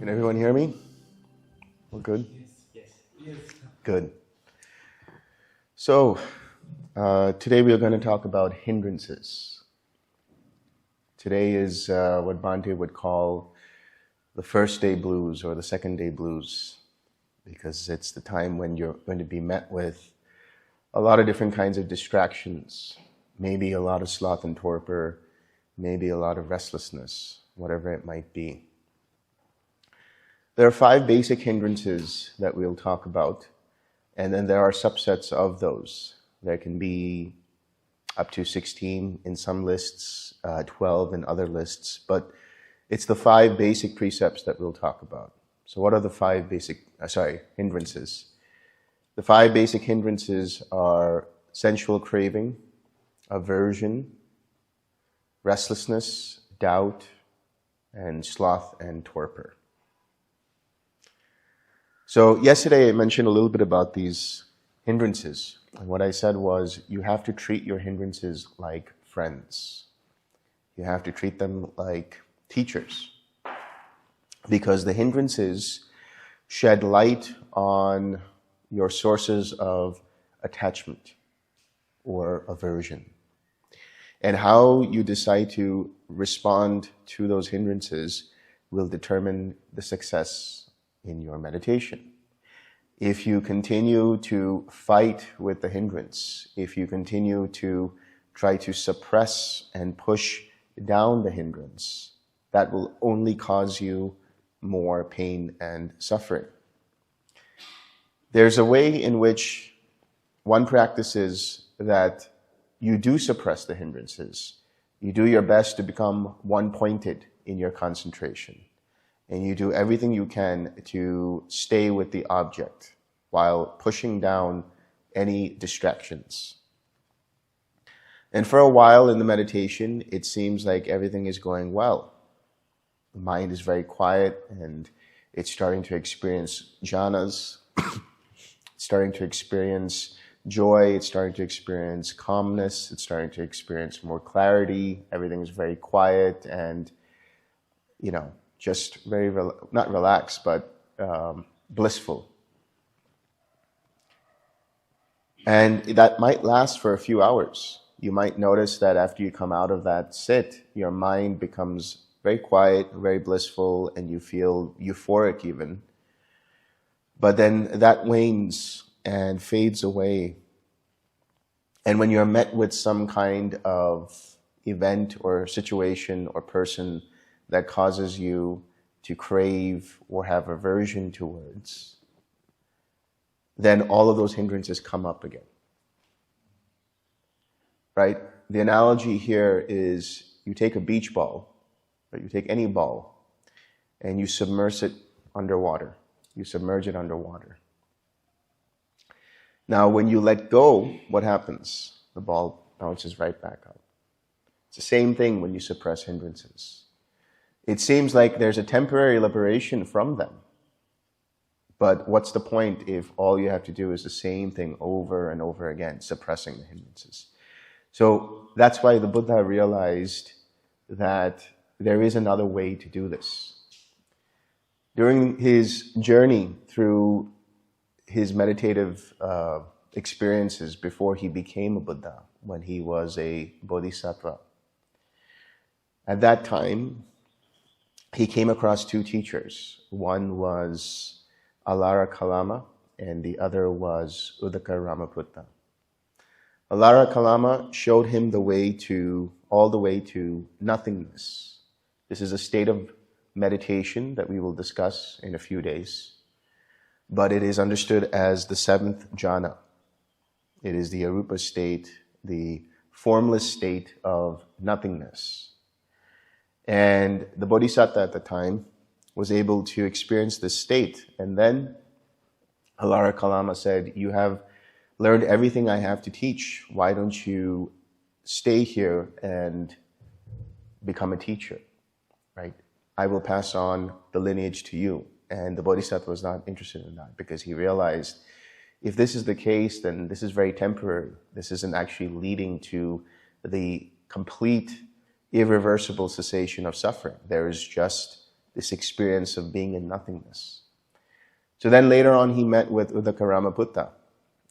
Can everyone hear me? We're good? Yes. Good. So, today we are going to talk about hindrances. Today is what Bhante would call the first day blues or the second day blues, because it's the time when you're going to be met with a lot of different kinds of distractions, maybe a lot of sloth and torpor, maybe a lot of restlessness, whatever it might be. There are 5 basic hindrances that we'll talk about, and then there are subsets of those. There can be up to 16 in some lists, 12 in other lists, but it's the 5 basic precepts that we'll talk about. So what are the 5 basic, hindrances? The 5 basic hindrances are sensual craving, aversion, restlessness, doubt, and sloth and torpor. So yesterday I mentioned a little bit about these hindrances. And what I said was you have to treat your hindrances like friends. You have to treat them like teachers. Because the hindrances shed light on your sources of attachment or aversion. And how you decide to respond to those hindrances will determine the success in your meditation. If you continue to fight with the hindrance, if you continue to try to suppress and push down the hindrance, that will only cause you more pain and suffering. There's a way in which one practices that you do suppress the hindrances. You do your best to become one-pointed in your concentration. And you do everything you can to stay with the object while pushing down any distractions. And for a while in the meditation, it seems like everything is going well. The mind is very quiet and it's starting to experience jhanas. It's starting to experience joy. It's starting to experience calmness. It's starting to experience more clarity. Everything is very quiet and, just very, not relaxed, but blissful. And that might last for a few hours. You might notice that after you come out of that sit, your mind becomes very quiet, very blissful, and you feel euphoric even. But then that wanes and fades away. And when you're met with some kind of event or situation or person that causes you to crave or have aversion towards, then all of those hindrances come up again. Right? The analogy here is you take a beach ball, or you take any ball, and you submerge it underwater. You submerge it underwater. Now, when you let go, what happens? The ball bounces right back up. It's the same thing when you suppress hindrances. It seems like there's a temporary liberation from them. But what's the point if all you have to do is the same thing over and over again, suppressing the hindrances? So that's why the Buddha realized that there is another way to do this. During his journey through his meditative experiences before he became a Buddha, when he was a bodhisattva, at that time, he came across 2 teachers. One was Alara Kalama, and the other was Uddaka Ramaputta. Alara Kalama showed him all the way to nothingness. This is a state of meditation that we will discuss in a few days, but it is understood as the 7th jhana. It is the arupa state, the formless state of nothingness. And the bodhisattva at the time was able to experience this state. And then Alara Kalama said, you have learned everything I have to teach. Why don't you stay here and become a teacher, right? I will pass on the lineage to you. And the bodhisattva was not interested in that because he realized if this is the case, then this is very temporary. This isn't actually leading to the complete irreversible cessation of suffering. There is just this experience of being in nothingness. So then later on he met with Uddaka Ramaputta.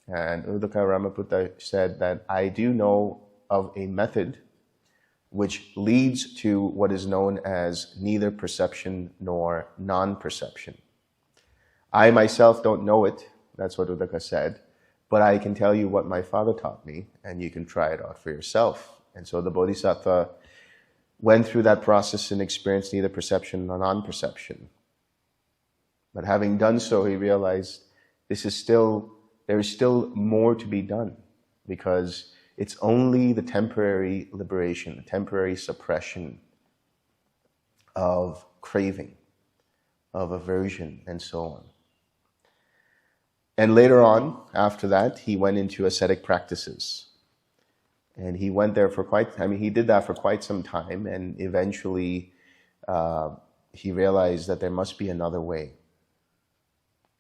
And Uddaka Ramaputta said that I do know of a method which leads to what is known as neither perception nor non-perception. I myself don't know it, that's what Uddaka said, but I can tell you what my father taught me, and you can try it out for yourself. And so the Bodhisattva went through that process and experienced neither perception nor non-perception. But having done so, he realized there is still more to be done, because it's only the temporary liberation, the temporary suppression of craving, of aversion, and so on. And later on, after that, he went into ascetic practices. And he went there he did that for quite some time, and eventually he realized that there must be another way.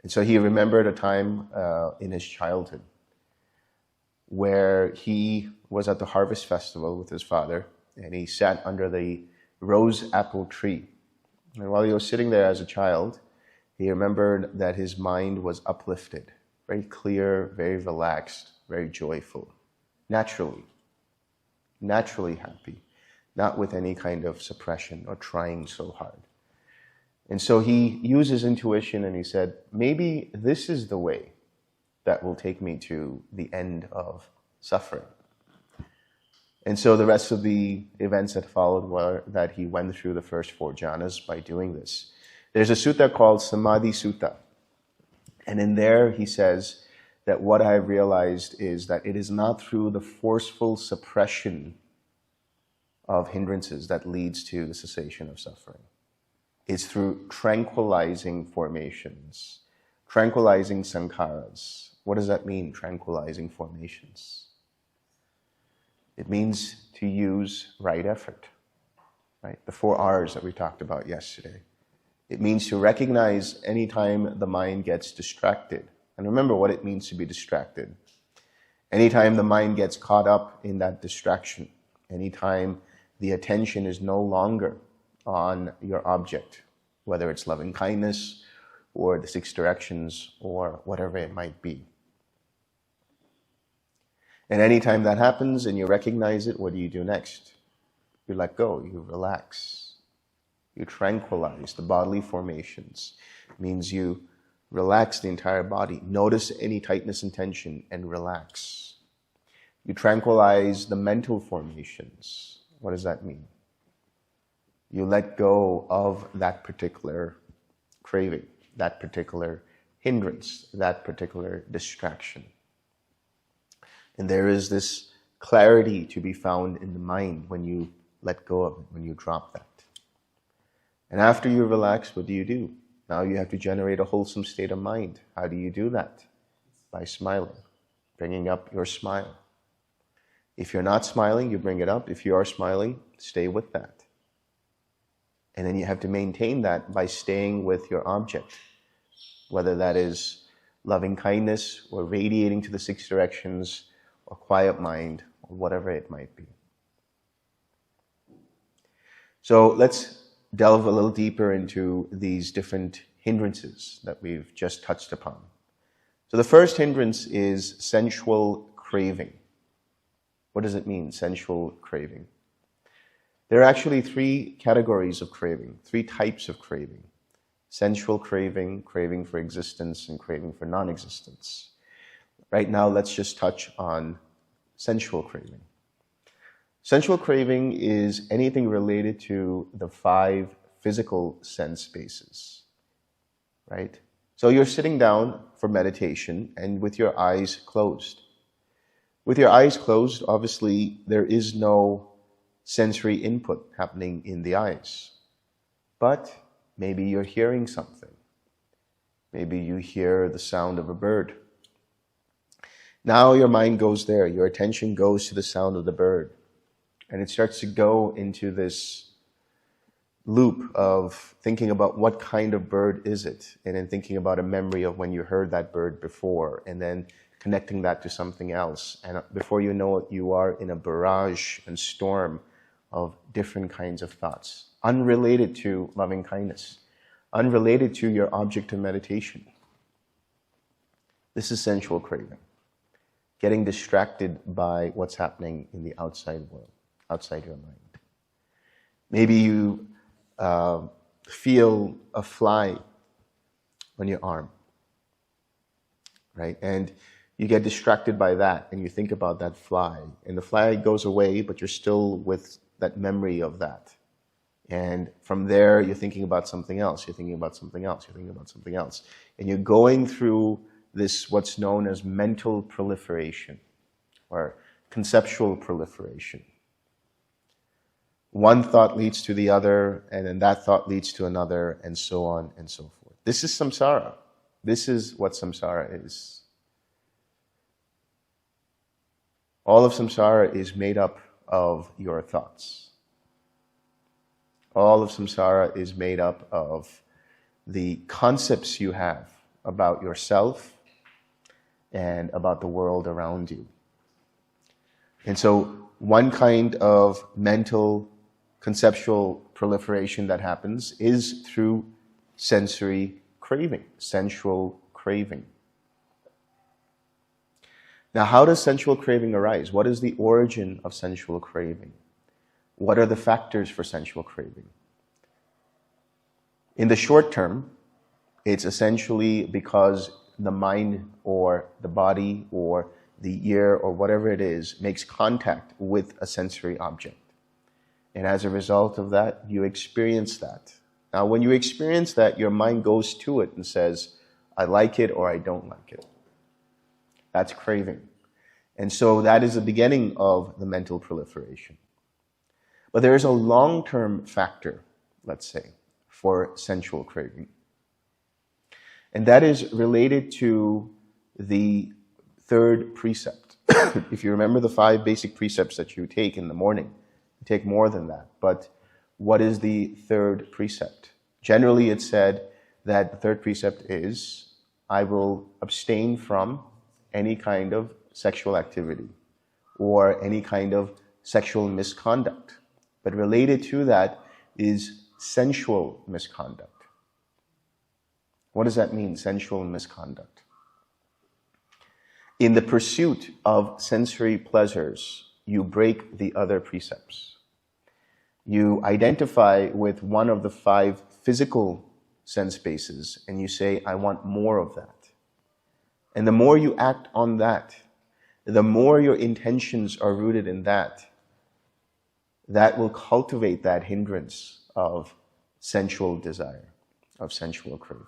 And so he remembered a time in his childhood where he was at the harvest festival with his father, and he sat under the rose apple tree. And while he was sitting there as a child, he remembered that his mind was uplifted, very clear, very relaxed, very joyful, naturally happy, not with any kind of suppression or trying so hard. And so he used his intuition and he said, maybe this is the way that will take me to the end of suffering. And so the rest of the events that followed were that he went through the first 4 jhanas by doing this. There's a sutta called Samadhi Sutta. And in there he says that what I realized is that it is not through the forceful suppression of hindrances that leads to the cessation of suffering. It's through tranquilizing formations, tranquilizing sankharas. What does that mean, tranquilizing formations? It means to use right effort, right? The 4 R's that we talked about yesterday. It means to recognize anytime the mind gets distracted. And remember what it means to be distracted. Anytime the mind gets caught up in that distraction, anytime the attention is no longer on your object, whether it's loving kindness or the 6 directions or whatever it might be. And anytime that happens and you recognize it, what do you do next? You let go, you relax. You tranquilize the bodily formations. It means you relax the entire body. Notice any tightness and tension and relax. You tranquilize the mental formations. What does that mean? You let go of that particular craving, that particular hindrance, that particular distraction. And there is this clarity to be found in the mind when you let go of it, when you drop that. And after you relax, what do? Now you have to generate a wholesome state of mind. How do you do that? By smiling, bringing up your smile. If you're not smiling, you bring it up. If you are smiling, stay with that. And then you have to maintain that by staying with your object, whether that is loving kindness or radiating to the 6 directions or quiet mind or whatever it might be. So let's delve a little deeper into these different hindrances that we've just touched upon. So the first hindrance is sensual craving. What does it mean, sensual craving? There are actually 3 categories of craving, 3 types of craving. Sensual craving, craving for existence, and craving for non-existence. Right now, let's just touch on sensual craving. Sensual craving is anything related to the 5 physical sense bases, right? So you're sitting down for meditation and with your eyes closed. With your eyes closed, obviously, there is no sensory input happening in the eyes. But maybe you're hearing something. Maybe you hear the sound of a bird. Now your mind goes there. Your attention goes to the sound of the bird. And it starts to go into this loop of thinking about what kind of bird is it, and then thinking about a memory of when you heard that bird before, and then connecting that to something else. And before you know it, you are in a barrage and storm of different kinds of thoughts, unrelated to loving kindness, unrelated to your object of meditation. This is sensual craving. Getting distracted by what's happening in the outside world, outside your mind. Maybe you feel a fly on your arm, right? And you get distracted by that, and you think about that fly, and the fly goes away, but you're still with that memory of that. And from there, you're thinking about something else, you're thinking about something else, you're thinking about something else. And you're going through this, what's known as mental proliferation, or conceptual proliferation. One thought leads to the other, and then that thought leads to another, and so on and so forth. This is samsara. This is what samsara is. All of samsara is made up of your thoughts. All of samsara is made up of the concepts you have about yourself and about the world around you. And so one kind of mental, conceptual proliferation that happens is through sensory craving, sensual craving. Now, how does sensual craving arise? What is the origin of sensual craving? What are the factors for sensual craving? In the short term, it's essentially because the mind or the body or the ear or whatever it is makes contact with a sensory object. And as a result of that, you experience that. Now, when you experience that, your mind goes to it and says, I like it or I don't like it. That's craving. And so that is the beginning of the mental proliferation. But there is a long-term factor, let's say, for sensual craving. And that is related to the third precept. If you remember the 5 basic precepts that you take in the morning, you take more than that. But what is the third precept? Generally, it's said that the third precept is, I will abstain from any kind of sexual activity or any kind of sexual misconduct. But related to that is sensual misconduct. What does that mean, sensual misconduct? In the pursuit of sensory pleasures, you break the other precepts. You identify with one of the 5 physical sense bases and you say, I want more of that. And the more you act on that, the more your intentions are rooted in that, that will cultivate that hindrance of sensual desire, of sensual craving.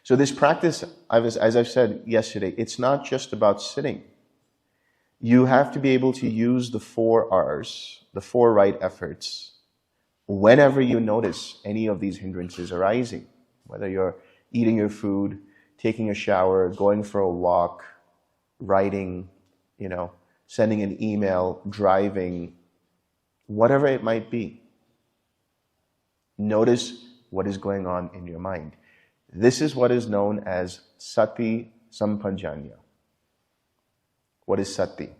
So this practice, as I've said yesterday, it's not just about sitting. You have to be able to use the 4 R's, the 4 right efforts, whenever you notice any of these hindrances arising, whether you're eating your food, taking a shower, going for a walk, writing, sending an email, driving, whatever it might be. Notice what is going on in your mind. This is what is known as sati sampajanya. What is sati?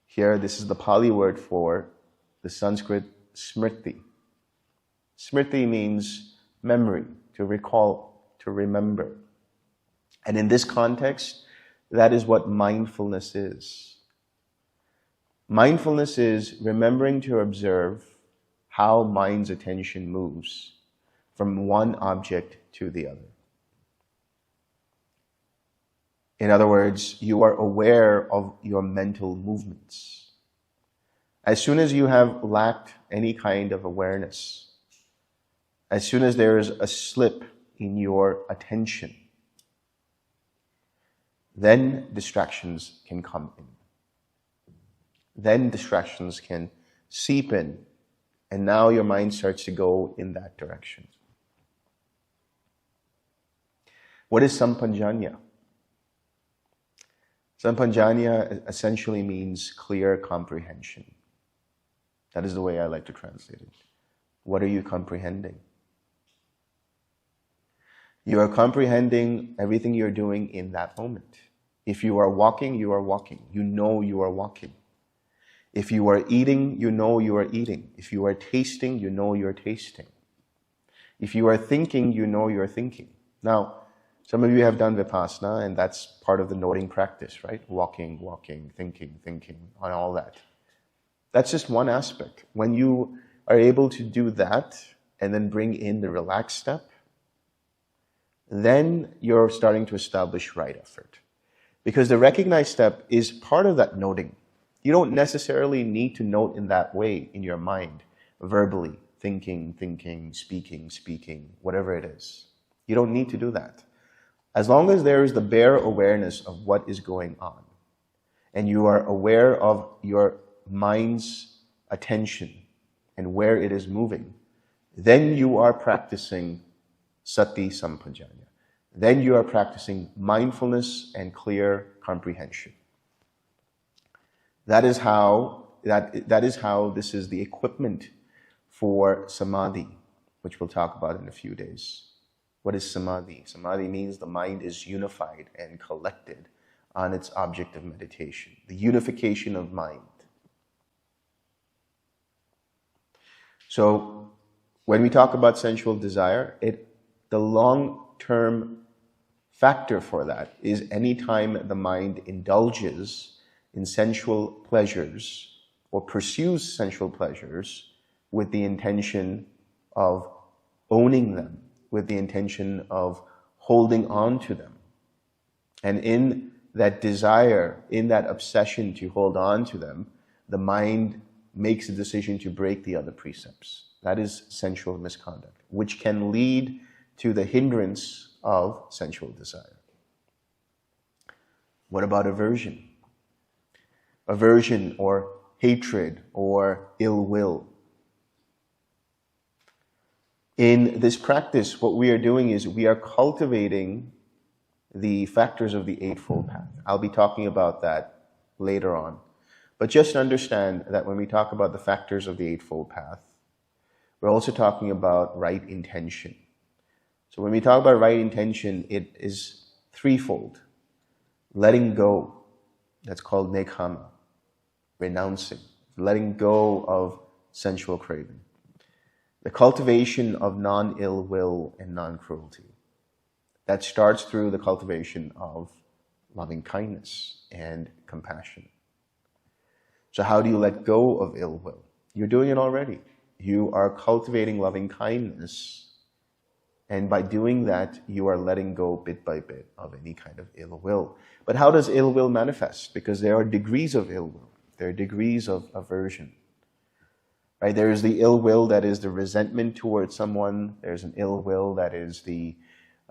Here, this is the Pali word for the Sanskrit smriti. Smriti means memory, to recall, to remember. And in this context, that is what mindfulness is. Mindfulness is remembering to observe how mind's attention moves from one object to the other. In other words, you are aware of your mental movements. As soon as you have lacked any kind of awareness, as soon as there is a slip in your attention, then distractions can come in. Then distractions can seep in, and now your mind starts to go in that direction. What is sampajanya? Sampajanya essentially means clear comprehension. That is the way I like to translate it. What are you comprehending? You are comprehending everything you're doing in that moment. If you are walking, you are walking. You know you are walking. If you are eating, you know you are eating. If you are tasting, you know you're tasting. If you are thinking, you know you're thinking. Now, some of you have done Vipassana, and that's part of the noting practice, right? Walking, thinking, and all that. That's just one aspect. When you are able to do that, and then bring in the relaxed step, then you're starting to establish right effort. Because the recognized step is part of that noting. You don't necessarily need to note in that way in your mind, verbally, thinking, speaking, whatever it is. You don't need to do that. As long as there is the bare awareness of what is going on, and you are aware of your mind's attention and where it is moving, then you are practicing sati sampajanya. Then you are practicing mindfulness and clear comprehension. That is how this is the equipment for samadhi, which we'll talk about in a few days. What is samadhi? Samadhi means the mind is unified and collected on its object of meditation. The unification of mind. So, when we talk about sensual desire, the long-term factor for that is anytime the mind indulges in sensual pleasures or pursues sensual pleasures with the intention of owning them, with the intention of holding on to them. And in that desire, in that obsession to hold on to them, the mind makes a decision to break the other precepts. That is sensual misconduct, which can lead to the hindrance of sensual desire. What about aversion? Aversion or hatred or ill will. In this practice, what we are doing is we are cultivating the factors of the Eightfold Path. I'll be talking about that later on. But just understand that when we talk about the factors of the Eightfold Path, we're also talking about right intention. So when we talk about right intention, it is threefold. Letting go, that's called nekkhamma, renouncing, letting go of sensual craving. The cultivation of non-ill will and non-cruelty. That starts through the cultivation of loving kindness and compassion. So how do you let go of ill will? You're doing it already. You are cultivating loving kindness, and by doing that, you are letting go bit by bit of any kind of ill will. But how does ill will manifest? Because there are degrees of ill will. There are degrees of aversion. Right? There is the ill will that is the resentment towards someone. There's an ill will that is the,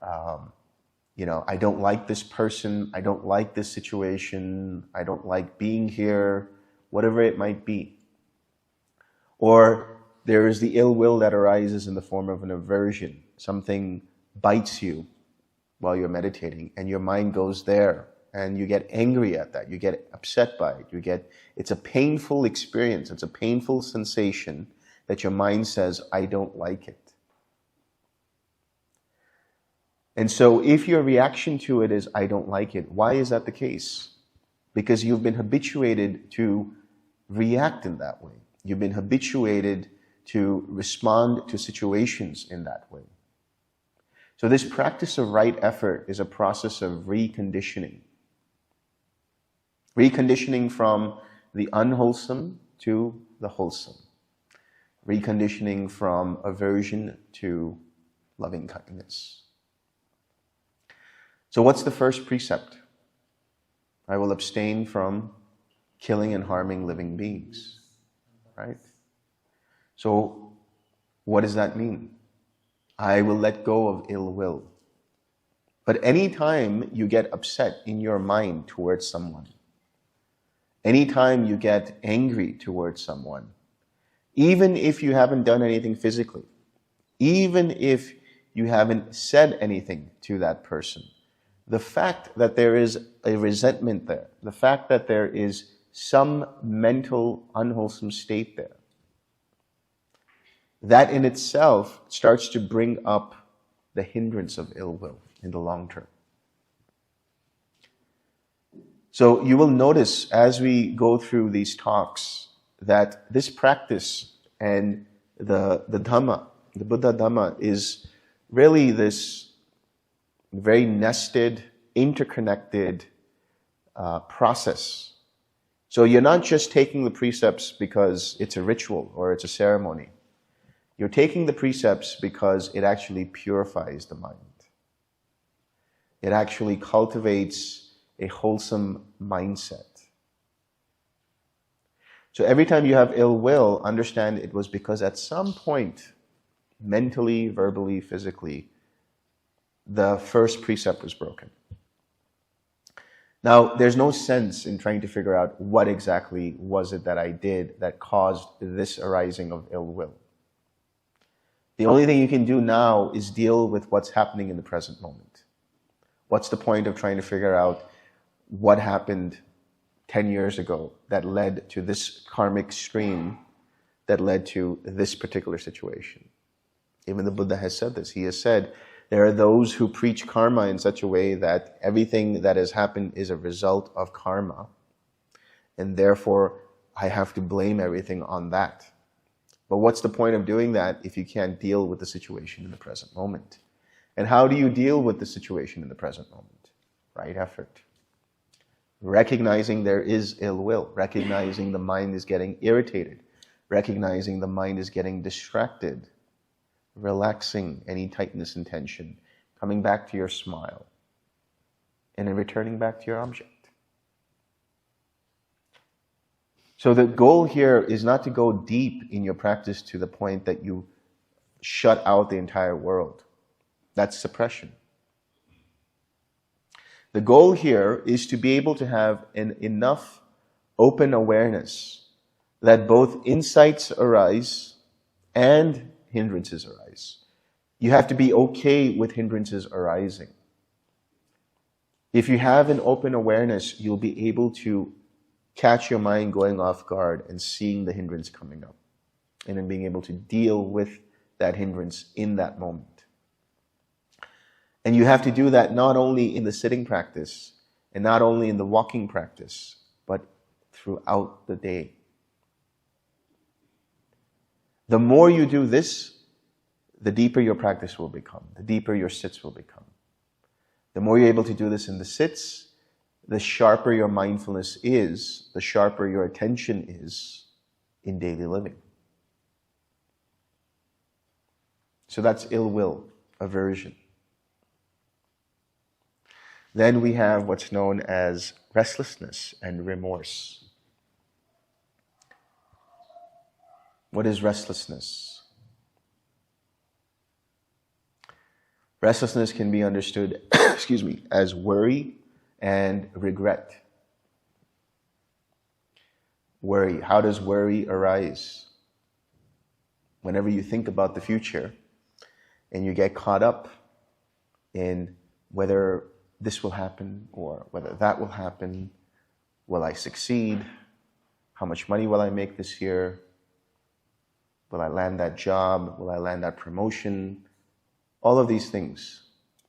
I don't like this person. I don't like this situation. I don't like being here. Whatever it might be. Or there is the ill will that arises in the form of an aversion. Something bites you while you're meditating, and your mind goes there, and you get angry at that. You get upset by it. It's a painful experience. It's a painful sensation that your mind says, I don't like it. And so if your reaction to it is, I don't like it, why is that the case? Because you've been habituated to react in that way. You've been habituated to respond to situations in that way. So this practice of right effort is a process of reconditioning. Reconditioning from the unwholesome to the wholesome. Reconditioning from aversion to loving kindness. So what's the first precept? I will abstain from killing and harming living beings. Right? So what does that mean? I will let go of ill will. But anytime you get upset in your mind towards someone, anytime you get angry towards someone, even if you haven't done anything physically, even if you haven't said anything to that person, the fact that there is a resentment there, the fact that there is some mental unwholesome state there, that in itself starts to bring up the hindrance of ill will in the long term. So you will notice as we go through these talks that this practice and the Dhamma, the Buddha Dhamma, is really this very nested, interconnected process. So you're not just taking the precepts because it's a ritual or it's a ceremony. You're taking the precepts because it actually purifies the mind. It actually cultivates a wholesome mindset. So every time you have ill will, understand it was because at some point, mentally, verbally, physically, the first precept was broken. Now, there's no sense in trying to figure out what exactly was it that I did that caused this arising of ill will. The only thing you can do now is deal with what's happening in the present moment. What's the point of trying to figure out what happened 10 years ago that led to this karmic stream that led to this particular situation? Even the Buddha has said this. He has said, there are those who preach karma in such a way that everything that has happened is a result of karma, and therefore I have to blame everything on that. But what's the point of doing that if you can't deal with the situation in the present moment? And how do you deal with the situation in the present moment? Right effort. Recognizing there is ill will, recognizing the mind is getting irritated, recognizing the mind is getting distracted, relaxing any tightness and tension, coming back to your smile, and then returning back to your object. So the goal here is not to go deep in your practice to the point that you shut out the entire world. That's suppression. The goal here is to be able to have enough open awareness that both insights arise and hindrances arise. You have to be okay with hindrances arising. If you have an open awareness, you'll be able to catch your mind going off guard and seeing the hindrance coming up, and then being able to deal with that hindrance in that moment. And you have to do that not only in the sitting practice and not only in the walking practice, but throughout the day. The more you do this, the deeper your practice will become, the deeper your sits will become. The more you're able to do this in the sits, the sharper your mindfulness is, the sharper your attention is in daily living. So that's ill will, aversion. Then we have what's known as restlessness and remorse. What is restlessness? Restlessness can be understood, as worry and regret. Worry. How does worry arise? Whenever you think about the future and you get caught up in whether this will happen or whether that will happen, will I succeed? How much money will I make this year? Will I land that job? Will I land that promotion? All of these things,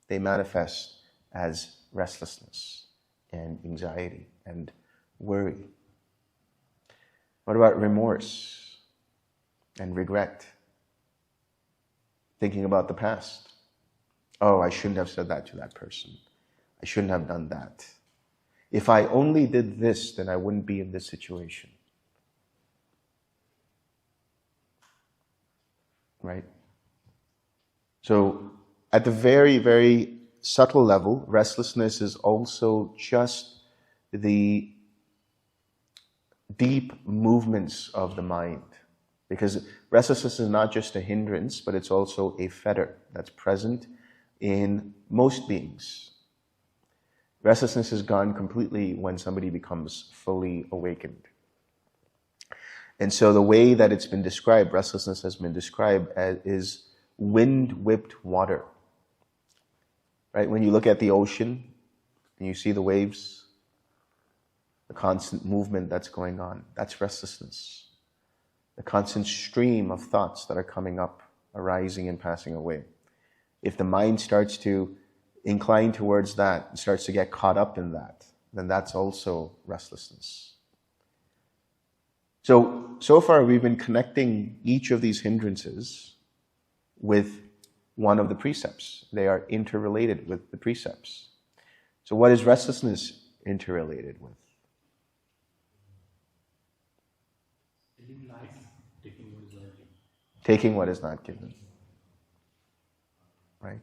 they manifest as restlessness and anxiety and worry. What about remorse and regret? Thinking about the past. Oh, I shouldn't have said that to that person. I shouldn't have done that. If I only did this, then I wouldn't be in this situation. Right? So, at the very, very subtle level, restlessness is also just the deep movements of the mind. Because restlessness is not just a hindrance, but it's also a fetter that's present in most beings. Restlessness is gone completely when somebody becomes fully awakened. And so the way that it's been described, restlessness has been described as is wind-whipped water. Right? When you look at the ocean and you see the waves, the constant movement that's going on, that's restlessness. The constant stream of thoughts that are coming up, arising and passing away. If the mind starts to incline towards that, and starts to get caught up in that, then that's also restlessness. So so far we've been connecting each of these hindrances with one of the precepts. They are interrelated with the precepts. So what is restlessness interrelated with? Taking what is not given. Right?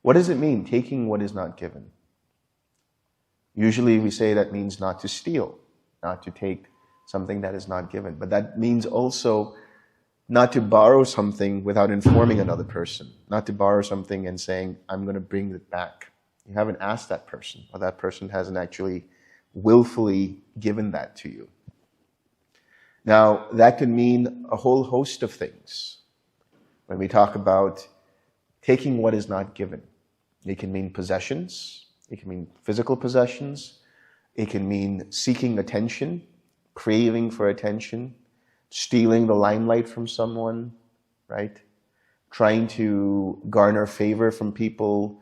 What does it mean, taking what is not given? Usually we say that means not to steal, not to take something that is not given. But that means also not to borrow something without informing another person. Not to borrow something and saying, I'm going to bring it back. You haven't asked that person, or that person hasn't actually willfully given that to you. Now, that could mean a whole host of things. When we talk about taking what is not given, it can mean possessions, it can mean physical possessions, it can mean seeking attention, craving for attention, stealing the limelight from someone, right? Trying to garner favor from people,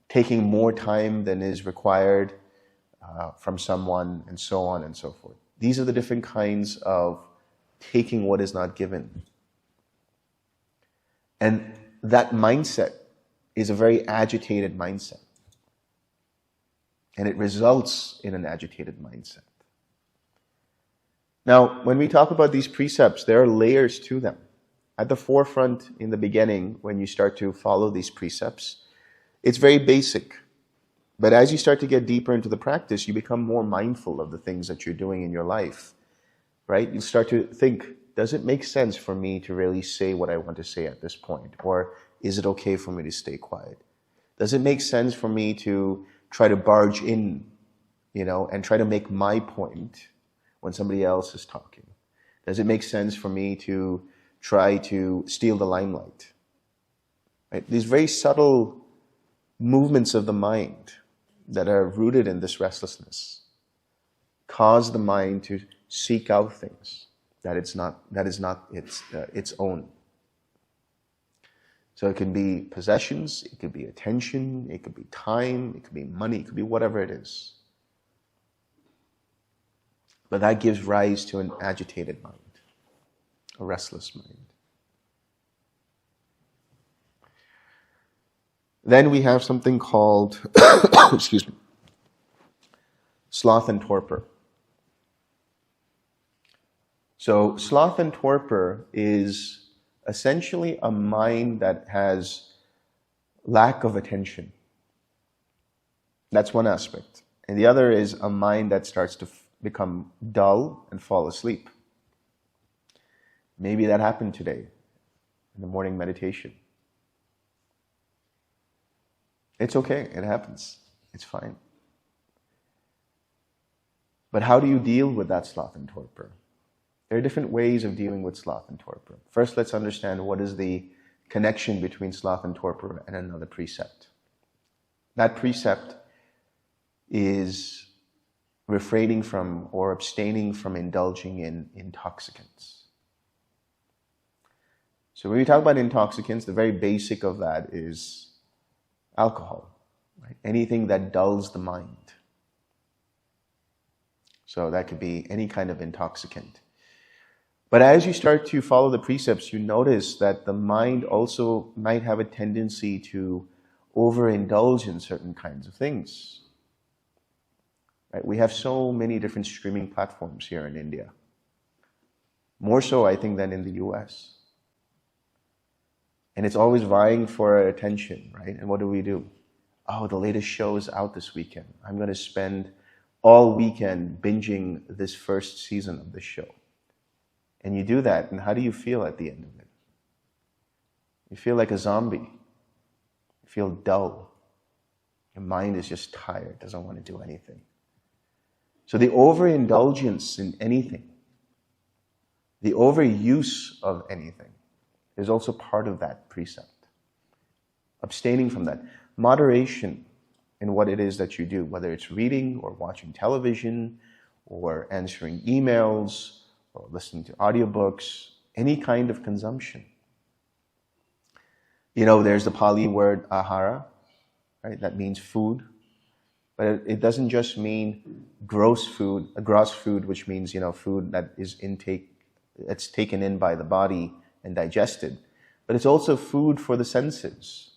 taking more time than is required from someone, and so on and so forth. These are the different kinds of taking what is not given. And that mindset is a very agitated mindset. And it results in an agitated mindset. Now, when we talk about these precepts, there are layers to them. At the forefront, in the beginning, when you start to follow these precepts, it's very basic. But as you start to get deeper into the practice, you become more mindful of the things that you're doing in your life, right? You start to think, does it make sense for me to really say what I want to say at this point? Or is it okay for me to stay quiet? Does it make sense for me to try to barge in, and try to make my point when somebody else is talking? Does it make sense for me to try to steal the limelight? Right? These very subtle movements of the mind that are rooted in this restlessness cause the mind to seek out things that is not its own. So it can be possessions, it could be attention, it could be time, it could be money, it could be whatever it is. But that gives rise to an agitated mind, a restless mind. Then we have something called, excuse me, sloth and torpor. So sloth and torpor is essentially a mind that has lack of attention. That's one aspect. And the other is a mind that starts to become dull and fall asleep. Maybe that happened today in the morning meditation. It's okay, it happens. It's fine. But how do you deal with that sloth and torpor? There are different ways of dealing with sloth and torpor. First, let's understand what is the connection between sloth and torpor and another precept. That precept is refraining from or abstaining from indulging in intoxicants. So when we talk about intoxicants, the very basic of that is alcohol, right? Anything that dulls the mind. So that could be any kind of intoxicant. But as you start to follow the precepts, you notice that the mind also might have a tendency to overindulge in certain kinds of things. Right? We have so many different streaming platforms here in India. More so, I think, than in the US. And it's always vying for our attention, right? And what do? Oh, the latest show is out this weekend. I'm going to spend all weekend binging this first season of the show. And you do that, and how do you feel at the end of it? You feel like a zombie. You feel dull. Your mind is just tired, doesn't want to do anything. So the overindulgence in anything, the overuse of anything, is also part of that precept. Abstaining from that. Moderation in what it is that you do, whether it's reading or watching television or answering emails or listening to audiobooks, any kind of consumption. There's the Pali word ahara, right? That means food. But it doesn't just mean gross food, which means, food that is that's taken in by the body and digested. But it's also food for the senses.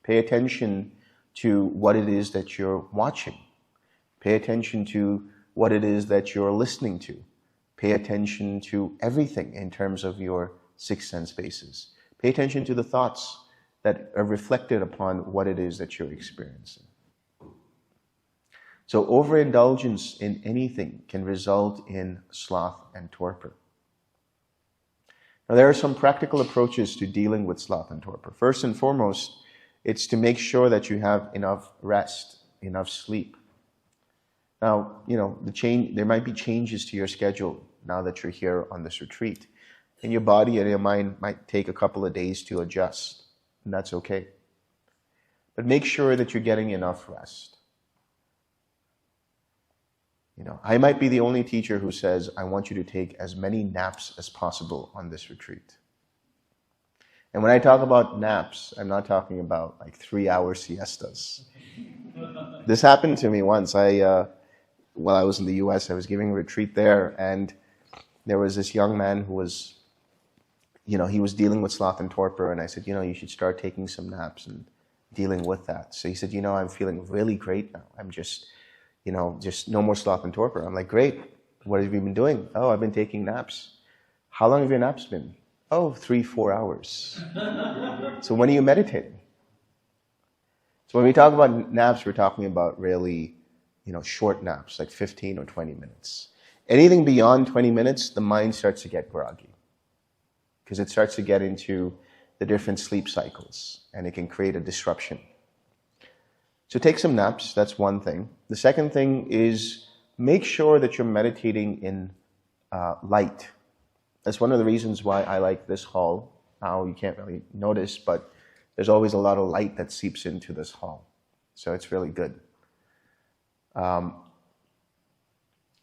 Pay attention to what it is that you're watching. Pay attention to what it is that you're listening to. Pay attention to everything in terms of your six sense bases. Pay attention to the thoughts that are reflected upon what it is that you're experiencing. So overindulgence in anything can result in sloth and torpor. Now, there are some practical approaches to dealing with sloth and torpor. First and foremost, it's to make sure that you have enough rest, enough sleep. Now, there might be changes to your schedule now that you're here on this retreat. And your body and your mind might take a couple of days to adjust, and that's okay. But make sure that you're getting enough rest. I might be the only teacher who says, I want you to take as many naps as possible on this retreat. And when I talk about naps, I'm not talking about like 3-hour siestas. This happened to me once. While I was in the US, I was giving a retreat there, and there was this young man who was, he was dealing with sloth and torpor, and I said, you should start taking some naps and dealing with that. So he said, I'm feeling really great now. I'm just no more sloth and torpor. I'm like, great. What have you been doing? Oh, I've been taking naps. How long have your naps been? Oh, 3-4 hours. So when are you meditating? So when we talk about naps, we're talking about really, short naps, like 15 or 20 minutes. Anything beyond 20 minutes, the mind starts to get groggy because it starts to get into the different sleep cycles, and it can create a disruption. So take some naps, that's one thing. The second thing is make sure that you're meditating in light. That's one of the reasons why I like this hall. Now you can't really notice, but there's always a lot of light that seeps into this hall. So it's really good.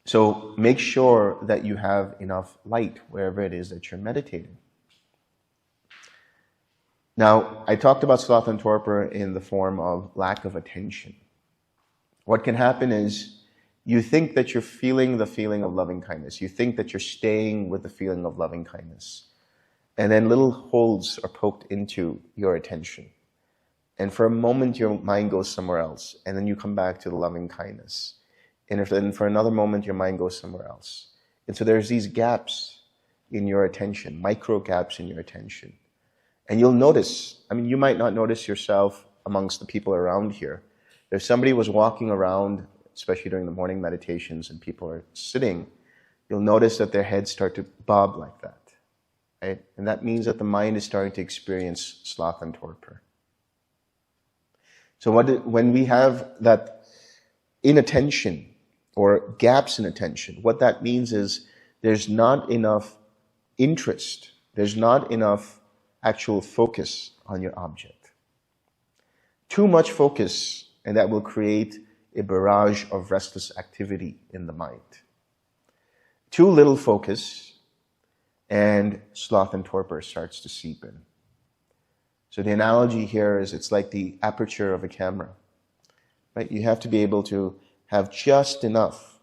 So make sure that you have enough light wherever it is that you're meditating. Now, I talked about sloth and torpor in the form of lack of attention. What can happen is you think that you're feeling the feeling of loving kindness. You think that you're staying with the feeling of loving kindness. And then little holes are poked into your attention. And for a moment, your mind goes somewhere else. And then you come back to the loving kindness. And then for another moment, your mind goes somewhere else. And so there's these gaps in your attention, micro gaps in your attention. And you'll notice, you might not notice yourself amongst the people around here. If somebody was walking around, especially during the morning meditations, and people are sitting, you'll notice that their heads start to bob like that. Right? And that means that the mind is starting to experience sloth and torpor. So when we have that inattention or gaps in attention, what that means is there's not enough interest, there's not enough actual focus on your object. Too much focus, and that will create a barrage of restless activity in the mind. Too little focus, and sloth and torpor starts to seep in. So the analogy here is it's like the aperture of a camera. Right? You have to be able to have just enough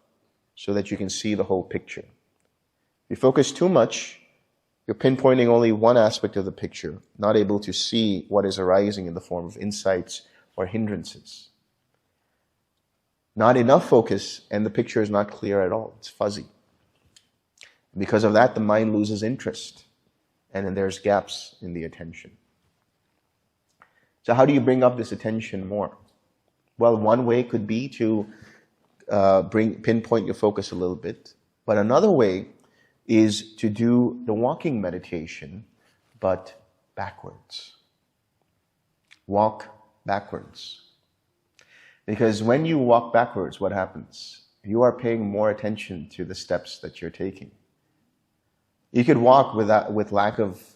so that you can see the whole picture. If you focus too much, you're pinpointing only one aspect of the picture, not able to see what is arising in the form of insights or hindrances. Not enough focus, and the picture is not clear at all. It's fuzzy. Because of that, the mind loses interest, and then there's gaps in the attention. So how do you bring up this attention more? Well, one way could be to pinpoint your focus a little bit, but another way is to do the walking meditation, but backwards. Walk backwards. Because when you walk backwards, what happens? You are paying more attention to the steps that you're taking. You could walk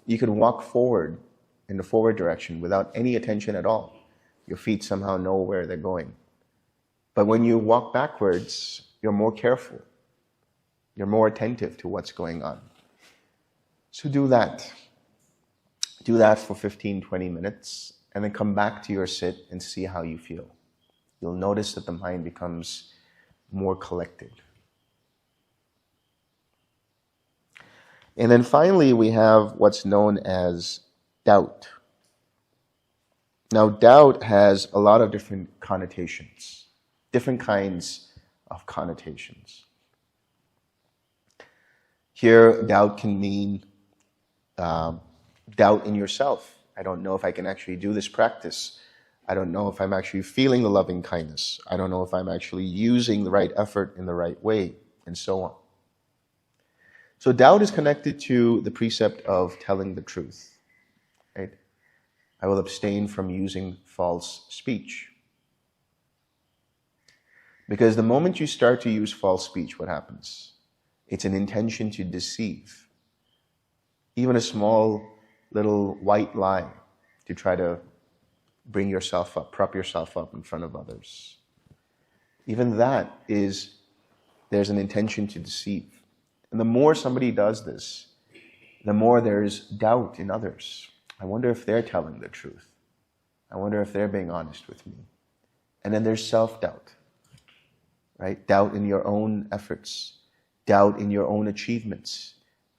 you could walk forward in the forward direction without any attention at all. Your feet somehow know where they're going. But when you walk backwards, you're more careful. You're more attentive to what's going on. So do that. Do that for 15, 20 minutes, and then come back to your sit and see how you feel. You'll notice that the mind becomes more collected. And then finally, we have what's known as doubt. Now, doubt has a lot of different connotations, different kinds of connotations. Here, doubt can mean doubt in yourself. I don't know if I can actually do this practice. I don't know if I'm actually feeling the loving kindness. I don't know if I'm actually using the right effort in the right way, and so on. So doubt is connected to the precept of telling the truth, right? I will abstain from using false speech. Because the moment you start to use false speech, what happens? It's an intention to deceive. Even a small little white lie to try to bring yourself up, prop yourself up in front of others. Even that is, there's an intention to deceive. And the more somebody does this, the more there's doubt in others. I wonder if they're telling the truth. I wonder if they're being honest with me. And then there's self-doubt, right? Doubt in your own efforts, doubt in your own achievements,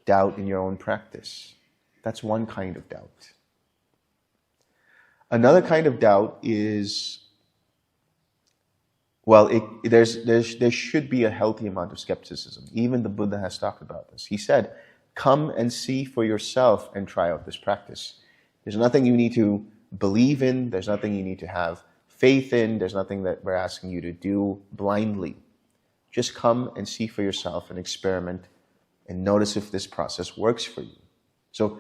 doubt in your own practice. That's one kind of doubt. Another kind of doubt is, well, there should be a healthy amount of skepticism. Even the Buddha has talked about this. He said, come and see for yourself and try out this practice. There's nothing you need to believe in. There's nothing you need to have faith in. There's nothing that we're asking you to do blindly. Just come and see for yourself and experiment and notice if this process works for you. So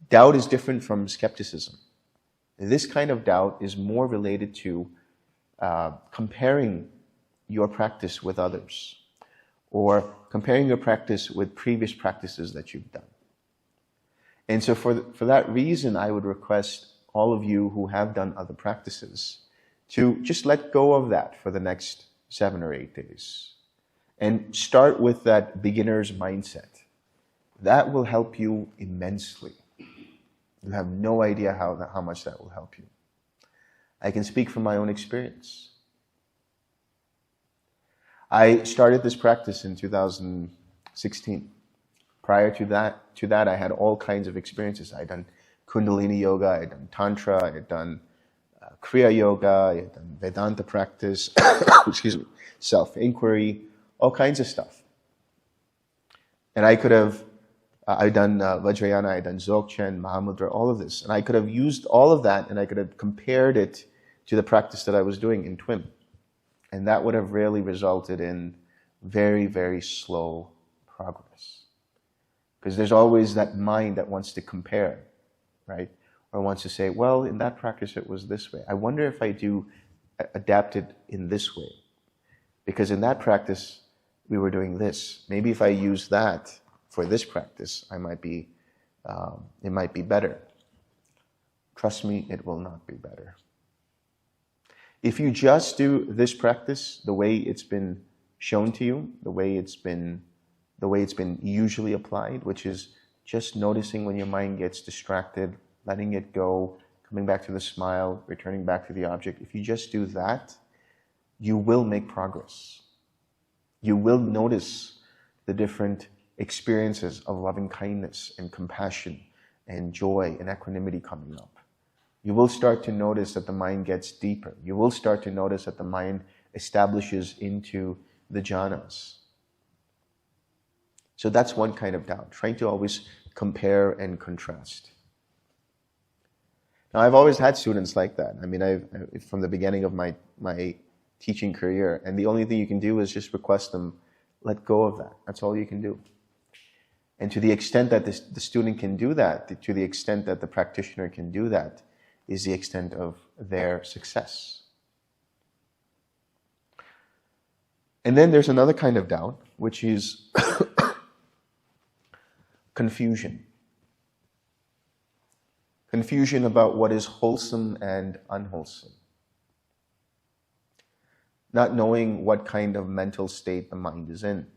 doubt is different from skepticism. This kind of doubt is more related to comparing your practice with others, or comparing your practice with previous practices that you've done. And so for that reason, I would request all of you who have done other practices to just let go of that for the next 7 or 8 days. And start with that beginner's mindset. That will help you immensely. You have no idea how much that will help you. I can speak from my own experience. I started this practice in 2016. Prior to that, I had all kinds of experiences. I had done Kundalini yoga, I had done Tantra, I had done Kriya yoga, I had done Vedanta practice, excuse me, self-inquiry, all kinds of stuff. And I could have, I'd done Vajrayana, I'd done Dzogchen, Mahamudra, all of this. And I could have used all of that and I could have compared it to the practice that I was doing in TWIM. And that would have really resulted in very, very slow progress. Because there's always that mind that wants to compare, right? Or wants to say, well, in that practice it was this way. I wonder if I do adapt it in this way. Because in that practice, we were doing this. Maybe if I use that for this practice, it might be better. Trust me, it will not be better. If you just do this practice the way it's been shown to you, the way it's been usually applied, which is just noticing when your mind gets distracted, letting it go, coming back to the smile, returning back to the object. If you just do that, you will make progress. You will notice the different experiences of loving kindness and compassion and joy and equanimity coming up. You will start to notice that the mind gets deeper. You will start to notice that the mind establishes into the jhanas. So that's one kind of doubt, trying to always compare and contrast. Now, I've always had students like that. I mean, from the beginning of my teaching career, and the only thing you can do is just request them, let go of that. That's all you can do. And to the extent that the student can do that, to the extent that the practitioner can do that, is the extent of their success. And then there's another kind of doubt, which is confusion. Confusion about what is wholesome and unwholesome. Not knowing what kind of mental state the mind is in.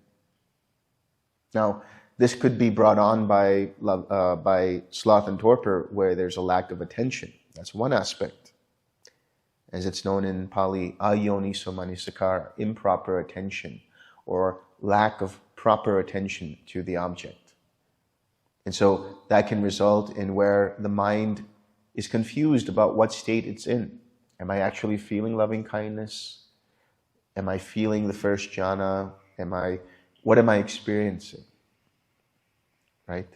Now, this could be brought on by sloth and torpor, where there's a lack of attention. That's one aspect. as it's known in Pali, ayoniso manasikara, improper attention, or lack of proper attention to the object. And so that can result in where the mind is confused about what state it's in. Am I actually feeling loving kindness? Am I feeling the first jhana? What am I experiencing? Right?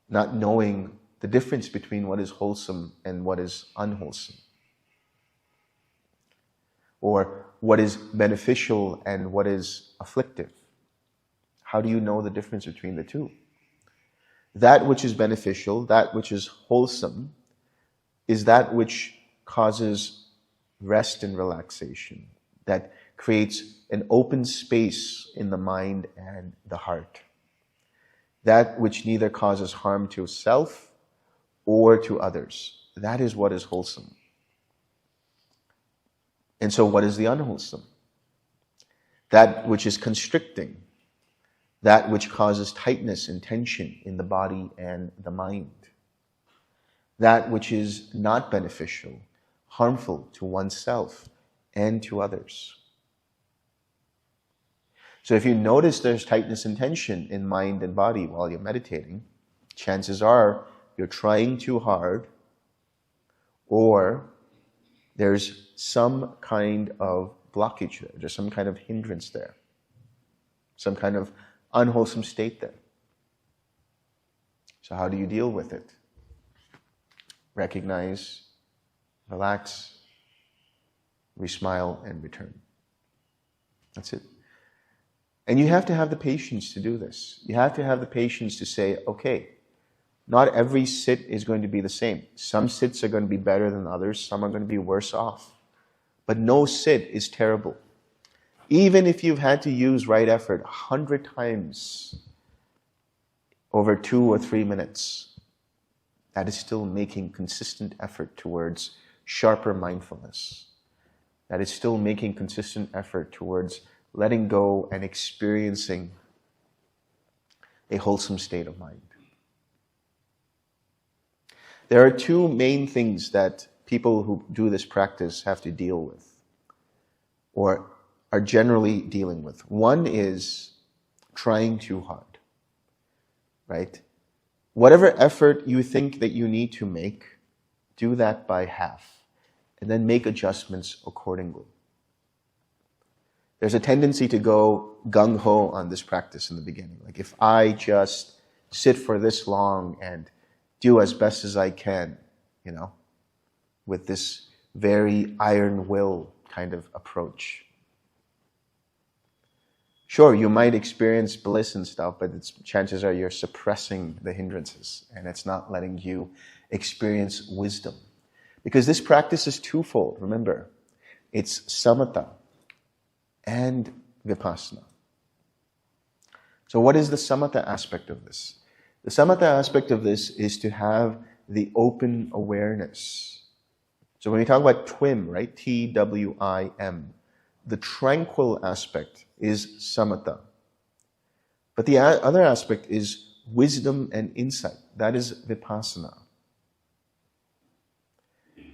Not knowing the difference between what is wholesome and what is unwholesome. Or what is beneficial and what is afflictive. How do you know the difference between the two? That which is beneficial, that which is wholesome, is that which causes rest and relaxation, that creates an open space in the mind and the heart. That which neither causes harm to self or to others. That is what is wholesome. And so what is the unwholesome? That which is constricting, that which causes tightness and tension in the body and the mind. That which is not beneficial, harmful to oneself and to others. So if you notice there's tightness and tension in mind and body while you're meditating, chances are you're trying too hard, or there's some kind of blockage there. There's some kind of hindrance there. Some kind of unwholesome state there. So how do you deal with it? Recognize, relax, re-smile, and return. That's it. And you have to have the patience to do this. You have to have the patience to say, okay, not every sit is going to be the same. Some sits are going to be better than others. Some are going to be worse off. But no sit is terrible. Even if you've had to use right effort 100 times over 2 or 3 minutes, that is still making consistent effort towards sharper mindfulness. That is still making consistent effort towards letting go and experiencing a wholesome state of mind. There are two main things that people who do this practice have to deal with, or are generally dealing with. One is trying too hard, right? Whatever effort you think that you need to make, do that by half, and then make adjustments accordingly. There's a tendency to go gung-ho on this practice in the beginning. Like, if I just sit for this long and do as best as I can, with this very iron will kind of approach. Sure, you might experience bliss and stuff, but chances are you're suppressing the hindrances, and it's not letting you experience wisdom. Because this practice is twofold, remember. It's samatha and vipassana. So what is the samatha aspect of this? The samatha aspect of this is to have the open awareness. So when we talk about twim, right? T-W-I-M. The tranquil aspect is samatha. But the other aspect is wisdom and insight. That is vipassana.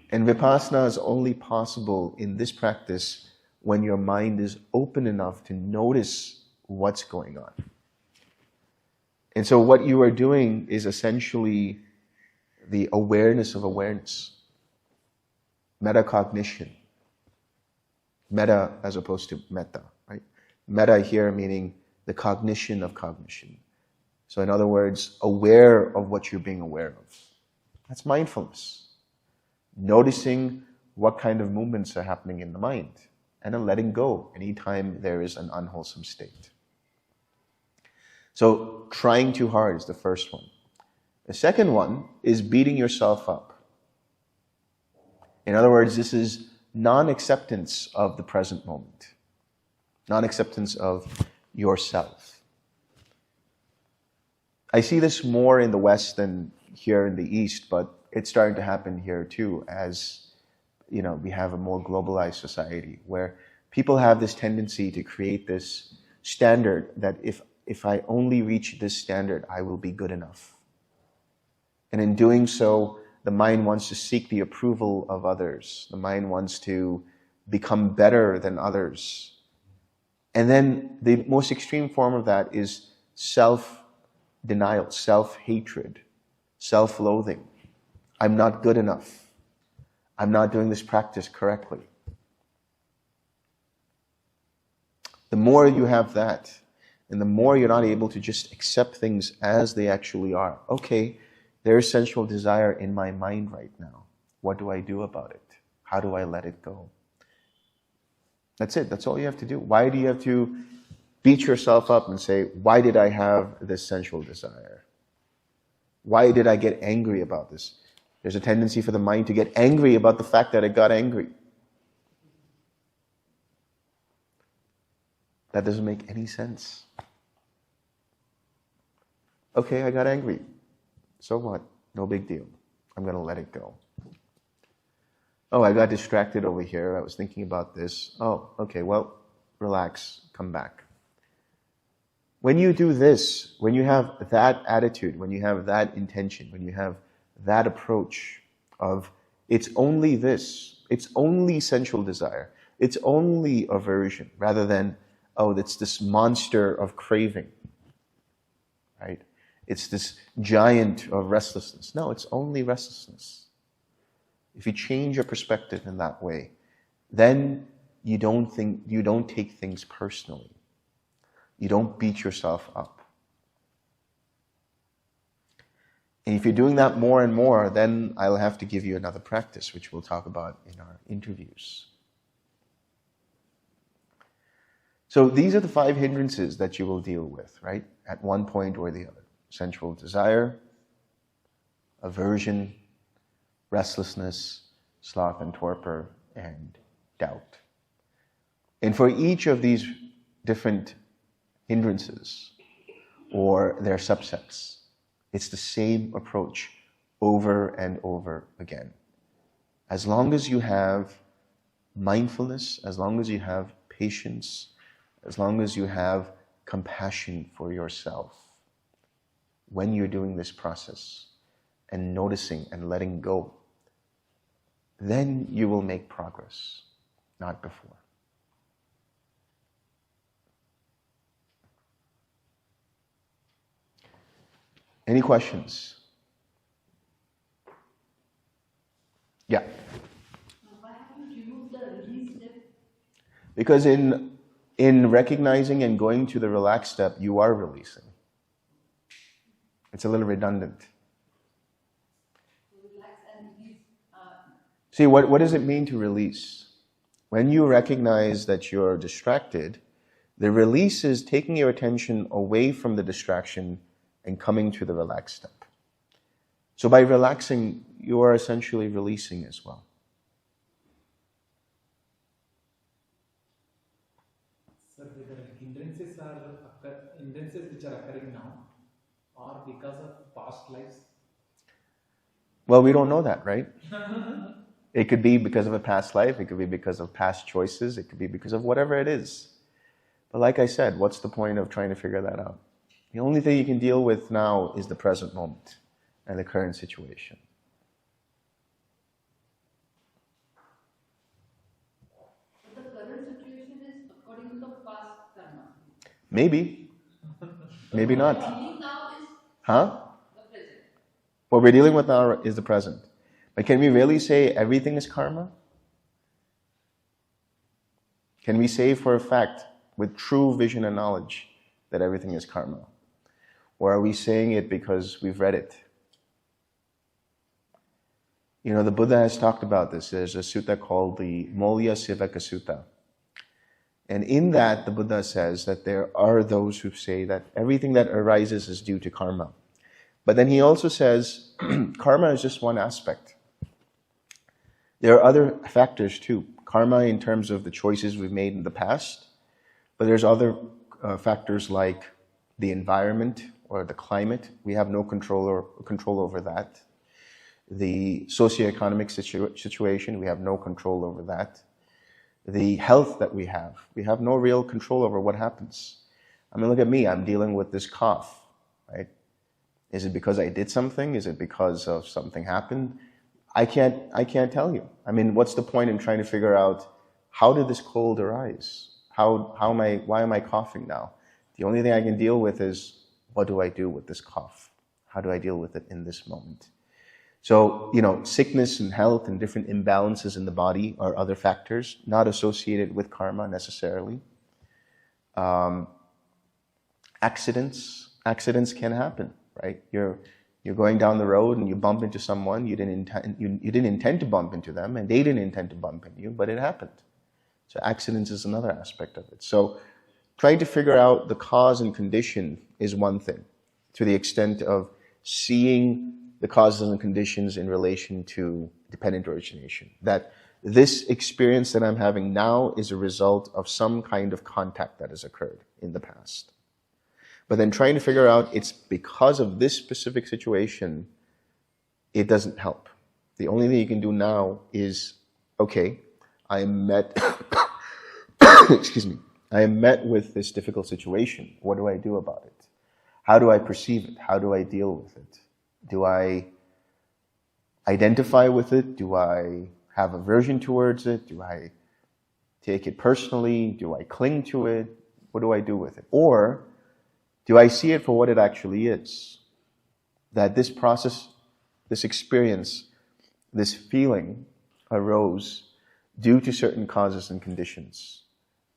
And vipassana is only possible in this practice when your mind is open enough to notice what's going on. And so what you are doing is essentially the awareness of awareness. Metacognition. Meta as opposed to metta, right? Metta here meaning the cognition of cognition. So in other words, aware of what you're being aware of. That's mindfulness. Noticing what kind of movements are happening in the mind, and then letting go anytime there is an unwholesome state. So trying too hard is the first one. The second one is beating yourself up. In other words, this is non-acceptance of the present moment. Non-acceptance of yourself. I see this more in the West than here in the East, but it's starting to happen here too, as we have a more globalized society where people have this tendency to create this standard that if I only reach this standard, I will be good enough. And in doing so, The mind wants to seek the approval of others. The mind wants to become better than others. And then the most extreme form of that is self-denial, self-hatred, self-loathing. I'm not good enough. I'm not doing this practice correctly. The more you have that, and the more you're not able to just accept things as they actually are. Okay, there's sensual desire in my mind right now. What do I do about it? How do I let it go? That's it. That's all you have to do. Why do you have to beat yourself up and say, why did I have this sensual desire? Why did I get angry about this? There's a tendency for the mind to get angry about the fact that it got angry. That doesn't make any sense. Okay, I got angry. So what? No big deal. I'm going to let it go. Oh, I got distracted over here. I was thinking about this. Oh, okay, well, relax. Come back. When you do this, when you have that attitude, when you have that intention, when you have that approach of it's only this, it's only sensual desire, it's only aversion, rather than, oh, it's this monster of craving, right? It's this giant of restlessness. No, it's only restlessness. If you change your perspective in that way, then you don't take things personally. You don't beat yourself up. And if you're doing that more and more, then I'll have to give you another practice, which we'll talk about in our interviews. So these are the 5 hindrances that you will deal with, right? At one point or the other. Sensual desire, aversion, restlessness, sloth and torpor, and doubt. And for each of these different hindrances, or their subsets, it's the same approach over and over again. As long as you have mindfulness, as long as you have patience, as long as you have compassion for yourself, when you're doing this process and noticing and letting go, then you will make progress, not before. Any questions? Yeah. Why haven't you removed the release step? Because in recognizing and going to the relaxed step, you are releasing. It's a little redundant. Relax and release. See, what does it mean to release? When you recognize that you're distracted, the release is taking your attention away from the distraction and coming to the relaxed step. So by relaxing, you are essentially releasing as well. Sir, whether hindrances which are occurring now or because of past lives? Well, we don't know that, right? It could be because of a past life, it could be because of past choices, it could be because of whatever it is. But like I said, what's the point of trying to figure that out? The only thing you can deal with now is the present moment and the current situation. But the current situation is according to the past karma. Maybe. Maybe not. Dealing now is Huh? the present. What we're dealing with now is the present. But can we really say everything is karma? Can we say for a fact, with true vision and knowledge, that everything is karma? Or are we saying it because we've read it? You know, the Buddha has talked about this. There's a sutta called the Molya Sivaka Sutta. And in that, the Buddha says that there are those who say that everything that arises is due to karma. But then he also says, karma is just one aspect. There are other factors too. Karma in terms of the choices we've made in the past, but there's other factors like the environment or the climate. We have no control over that. The socioeconomic situation, we have no control over that. The health that we have no real control over what happens. I mean, look at me, I'm dealing with this cough, right? Is it because I did something? Is it because of something happened? I can't tell you. I mean, what's the point in trying to figure out how did this cold arise? Why am I coughing now? The only thing I can deal with is, what do I do with this cough? How do I deal with it in this moment? So, sickness and health and different imbalances in the body are other factors, not associated with karma necessarily. Accidents can happen, right? You're going down the road and you bump into someone, you didn't intend to bump into them, and they didn't intend to bump into you, but it happened. So accidents is another aspect of it. So trying to figure out the cause and condition is one thing, to the extent of seeing the causes and conditions in relation to dependent origination. That this experience that I'm having now is a result of some kind of contact that has occurred in the past. But then trying to figure out it's because of this specific situation, it doesn't help. The only thing you can do now is, okay, I am met excuse me, I am met with this difficult situation. What do I do about it? How do I perceive it? How do I deal with it? Do I identify with it? Do I have aversion towards it? Do I take it personally? Do I cling to it? What do I do with it? Or do I see it for what it actually is? That this process, this experience, this feeling arose due to certain causes and conditions.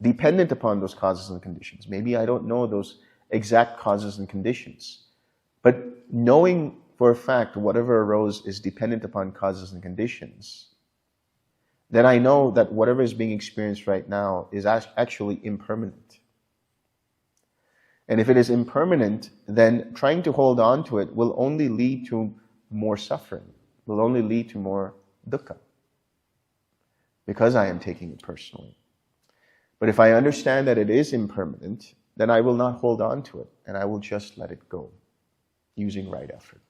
Dependent upon those causes and conditions. Maybe I don't know those exact causes and conditions. But knowing for a fact whatever arose is dependent upon causes and conditions, then I know that whatever is being experienced right now is actually impermanent. And if it is impermanent, then trying to hold on to it will only lead to more suffering, will only lead to more dukkha, because I am taking it personally. But if I understand that it is impermanent, then I will not hold on to it, and I will just let it go, using right effort.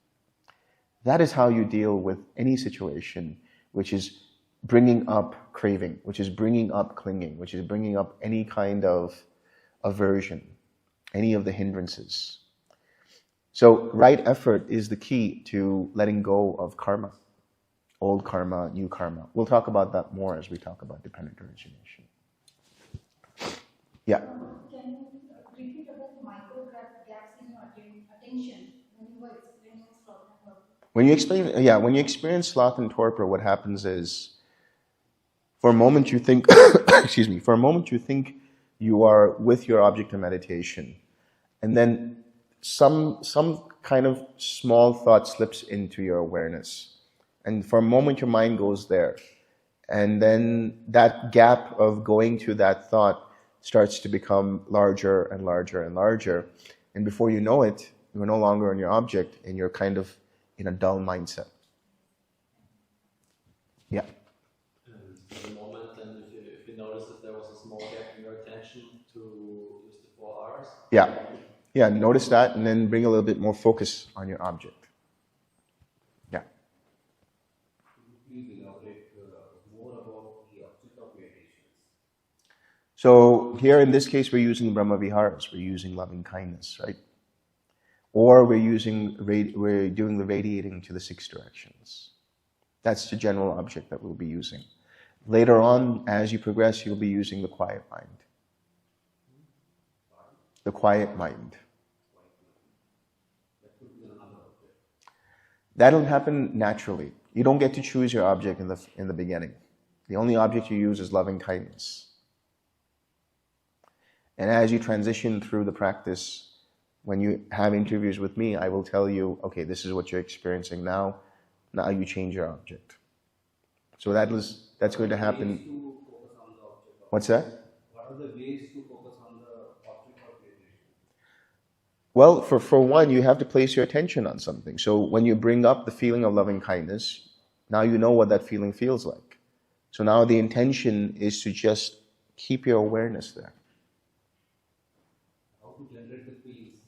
That is how you deal with any situation which is bringing up craving, which is bringing up clinging, which is bringing up any kind of aversion, any of the hindrances. So right effort is the key to letting go of karma, old karma, new karma. We'll talk about that more as we talk about dependent origination. Yeah. Can you repeat about micro gaps in your attention when you were explaining sloth and torpor? When you experience sloth and torpor, what happens is, for a moment you think, for a moment you think you are with your object of meditation, and then some kind of small thought slips into your awareness, and for a moment your mind goes there, and then that gap of going to that thought starts to become larger and larger and larger, and before you know it, you're no longer on your object, and you're kind of in a dull mindset. Yeah. For the moment, then if you notice that there was a small gap in your attention to use the 4 Rs. Yeah, notice that, and then bring a little bit more focus on your object. Yeah. Please elaborate more about the object of meditations. So here in this case, we're using Brahma Viharas, we're using loving kindness, right? Or we're doing the radiating to the 6 directions. That's the general object that we'll be using. Later on, as you progress, you'll be using the quiet mind. The quiet mind. That'll happen naturally. You don't get to choose your object in the beginning. The only object you use is loving kindness. And as you transition through the practice, when you have interviews with me, I will tell you, okay, this is what you're experiencing now. Now you change your object. So that's going to happen. What's that? What are the ways to focus on the object of meditation? Well, for one, you have to place your attention on something. So when you bring up the feeling of loving kindness, now you know what that feeling feels like. So now the intention is to just keep your awareness there. How to generate the feelings?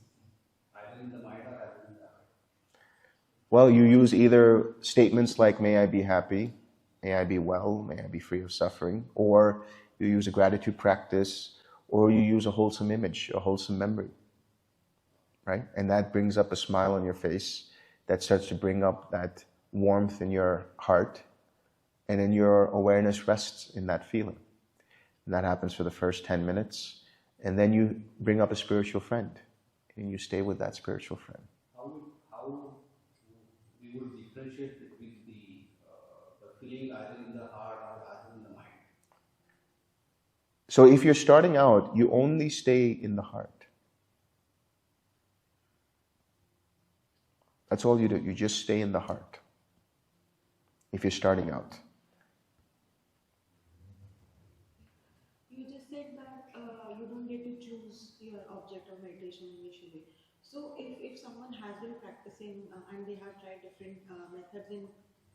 Either in the mind or either in the heart? Well, you use either statements like, may I be happy, may I be well, may I be free of suffering, or you use a gratitude practice, or you use a wholesome image, a wholesome memory, right? And that brings up a smile on your face that starts to bring up that warmth in your heart, and then your awareness rests in that feeling. And that happens for the first 10 minutes, and then you bring up a spiritual friend, and you stay with that spiritual friend. How we would differentiate between the feeling either in the heart or either in the mind? So if you're starting out, you only stay in the heart. That's all you do. You just stay in the heart. If you're starting out. You just said that you don't get to choose your object of meditation initially. So if someone has been practicing and they have tried different methods and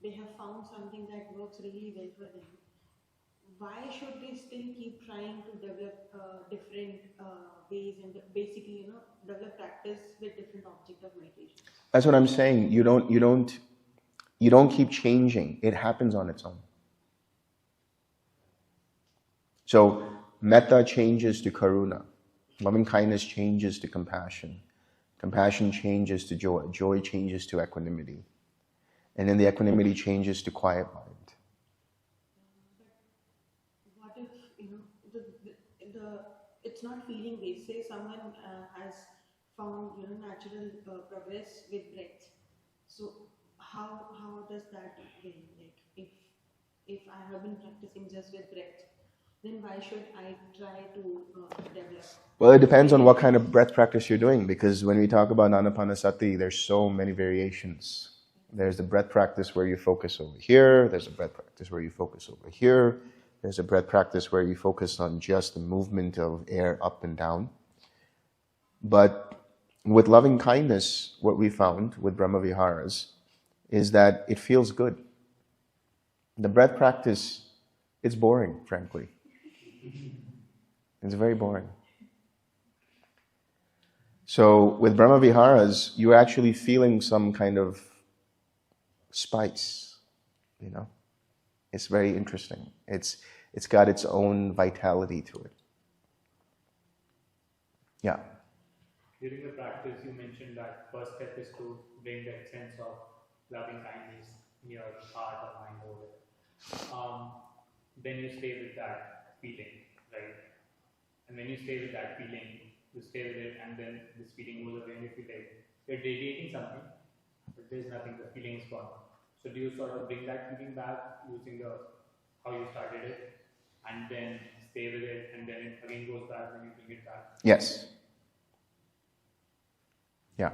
they have found something that works really well for them, why should they still keep trying to develop different ways and basically, develop practice with different object of meditation? That's what I'm saying. You don't keep changing. It happens on its own. So metta changes to karuna. Loving kindness changes to compassion. Compassion changes to joy. Joy changes to equanimity. And then the equanimity changes to quiet mind. What if, it's not feeling based? Say someone has found, natural progress with breath. So how does that begin? Like if I have been practicing just with breath, then why should I try to develop? Well, it depends on what kind of breath practice you're doing, because when we talk about anapanasati, there's so many variations. There's the breath practice where you focus over here. There's a breath practice where you focus over here. There's a breath practice where you focus on just the movement of air up and down. But with loving kindness, what we found with Brahmaviharas is that it feels good. The breath practice, it's boring, frankly. It's very boring. So with Brahmaviharas, you're actually feeling some kind of spice, It's very interesting. It's got its own vitality to it. Yeah. During the practice, you mentioned that first step is to bring that sense of loving kindness in your heart or mind over it. Then you stay with that feeling, right? And when you stay with that feeling, you stay with it, and then this feeling goes away, and you feel like you're radiating something, but there's nothing, the feeling is gone. So do you sort of bring that feeling back using how you started it, and then stay with it, and then it again goes back when you bring it back? Yes. Yeah.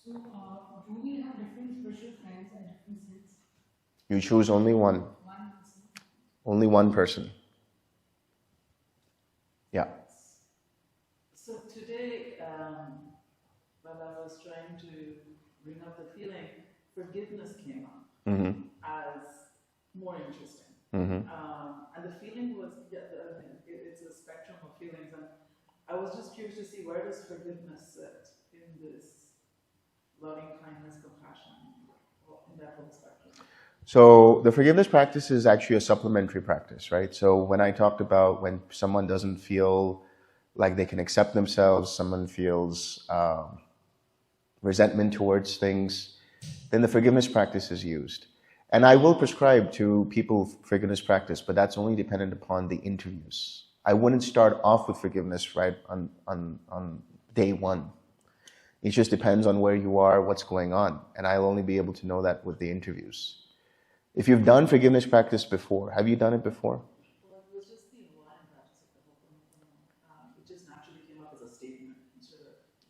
So, do we have different spiritual friends at different states? You choose only one. One person. Only one person. Yeah. So today, when I was trying to bring up the feeling, forgiveness came up as more interesting. And the feeling was, it's a spectrum of feelings, and I was just curious to see, where does forgiveness sit in this loving kindness, compassion, in that whole spectrum? So the forgiveness practice is actually a supplementary practice, right? So when I talked about when someone doesn't feel like they can accept themselves, someone feels resentment towards things, then the forgiveness practice is used. And I will prescribe to people forgiveness practice, but that's only dependent upon the interviews. I wouldn't start off with forgiveness right on day one. It just depends on where you are, what's going on. And I'll only be able to know that with the interviews. If you've done forgiveness practice before, have you done it before? Well, it was just the line practice of the whole it just naturally came up as a statement.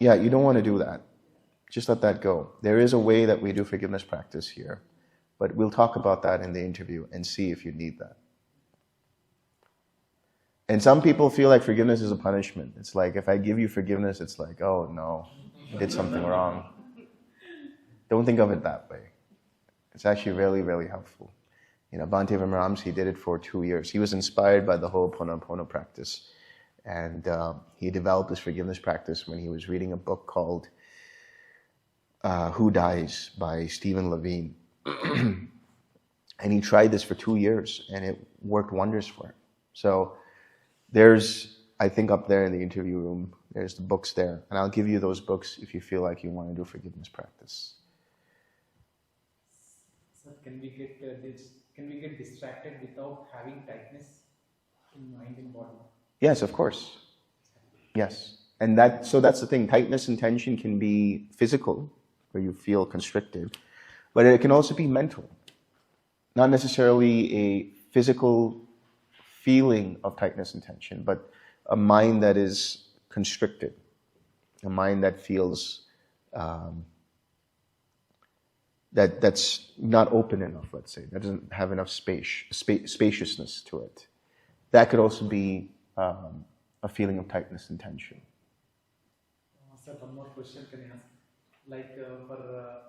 Yeah, you don't want to do that. Just let that go. There is a way that we do forgiveness practice here, but we'll talk about that in the interview and see if you need that. And some people feel like forgiveness is a punishment. It's like, if I give you forgiveness, it's like, oh no, you did something wrong. Don't think of it that way. It's actually really, really helpful. Bhante Vimramsi did it for 2 years. He was inspired by the whole Ho'oponopono practice. And he developed this forgiveness practice when he was reading a book called Who Dies by Stephen Levine. And he tried this for 2 years, and it worked wonders for him. So there's, I think up there in the interview room, there's the books there. And I'll give you those books if you feel like you want to do forgiveness practice. can we get can we get distracted without having tightness in mind and body? Yes, of course. Yes. And that's the thing. Tightness and tension can be physical, where you feel constricted, but it can also be mental. Not necessarily a physical feeling of tightness and tension, but a mind that is constricted, a mind that feels that's not open enough, let's say, that doesn't have enough spaciousness to it. That could also be a feeling of tightness and tension. Sir, one more question can I ask? Like for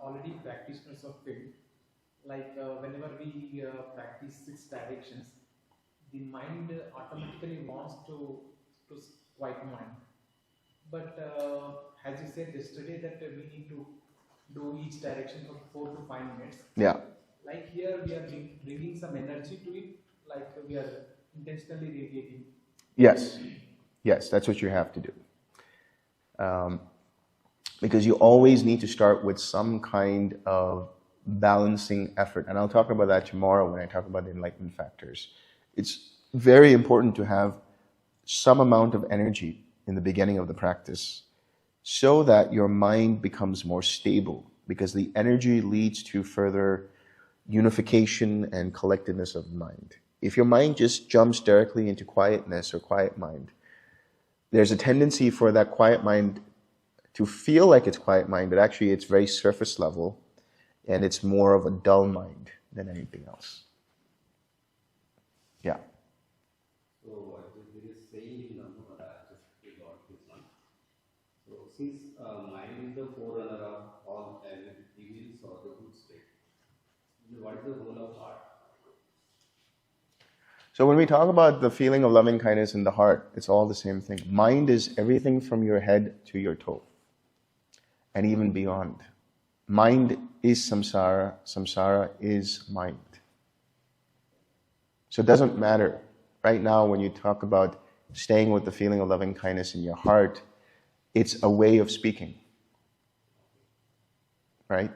already practitioners of field, like whenever we practice 6 directions, the mind automatically wants to quiet mind. But as you said yesterday that we need to do each direction for 4 to 5 minutes. Yeah. Like here we are bringing some energy to it, like we are intentionally radiating. Yes. Yes, that's what you have to do. Because you always need to start with some kind of balancing effort. And I'll talk about that tomorrow when I talk about the enlightenment factors. It's very important to have some amount of energy in the beginning of the practice so that your mind becomes more stable, because the energy leads to further unification and collectedness of mind. If your mind just jumps directly into quietness or quiet mind, there's a tendency for that quiet mind to feel like it's quiet mind, but actually it's very surface level, and it's more of a dull mind than anything else. Yeah. So there is saying in Dhamma that I just got this one. So since mind is the forerunner of all evils or the good state, what is the role of heart? So when we talk about the feeling of loving kindness in the heart, it's all the same thing. Mind is everything from your head to your toe, and even beyond. Mind is samsara, samsara is mind. So it doesn't matter. Right now, when you talk about staying with the feeling of loving kindness in your heart, it's a way of speaking. Right?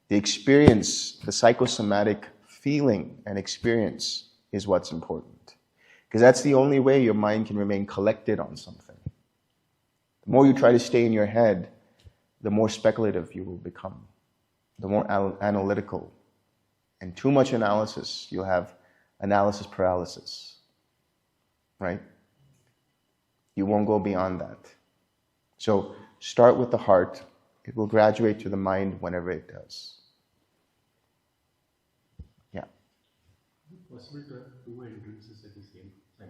The experience, the psychosomatic feeling and experience is what's important. Because that's the only way your mind can remain collected on something. The more you try to stay in your head, the more speculative you will become, the more analytical. And too much analysis, you'll have analysis paralysis, right? You won't go beyond that. So start with the heart. It will graduate to the mind whenever it does. Yeah. Is it possible to have 2 hindrances at the same time?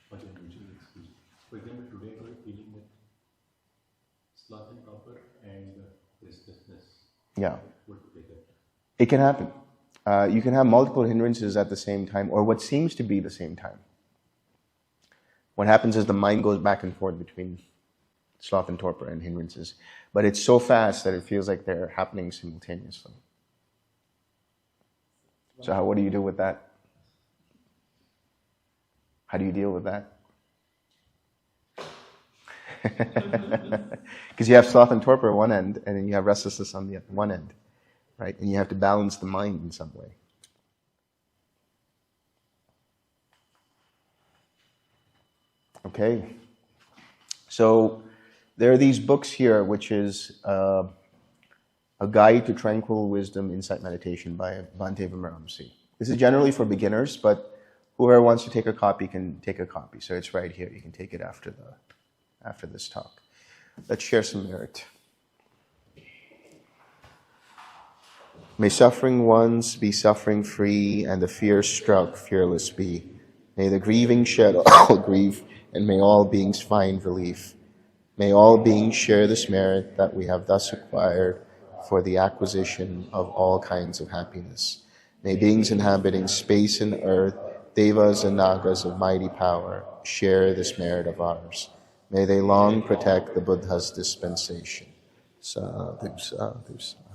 For the individual experience. For example, today I was feeling that sloth and torpor and restlessness. Yeah. Would play that. It can happen. You can have multiple hindrances at the same time, or what seems to be the same time. What happens is the mind goes back and forth between sloth and torpor and hindrances, but it's so fast that it feels like they're happening simultaneously. So what do you do with that? How do you deal with that? Because you have sloth and torpor at one end, and then you have restlessness on the one end, right? And you have to balance the mind in some way. Okay. So there are these books here, which is a guide to tranquil wisdom, insight meditation by Bhante Vimramsi. This is generally for beginners, but whoever wants to take a copy can take a copy. So it's right here. You can take it after this talk. Let's share some merit. May suffering ones be suffering free, and the fear struck fearless be. May the grieving shed all grief, and may all beings find relief. May all beings share this merit that we have thus acquired for the acquisition of all kinds of happiness. May beings inhabiting space and earth, devas and nagas of mighty power, share this merit of ours. May they long protect the Buddha's dispensation. Sadhu, sadhu, sadhu.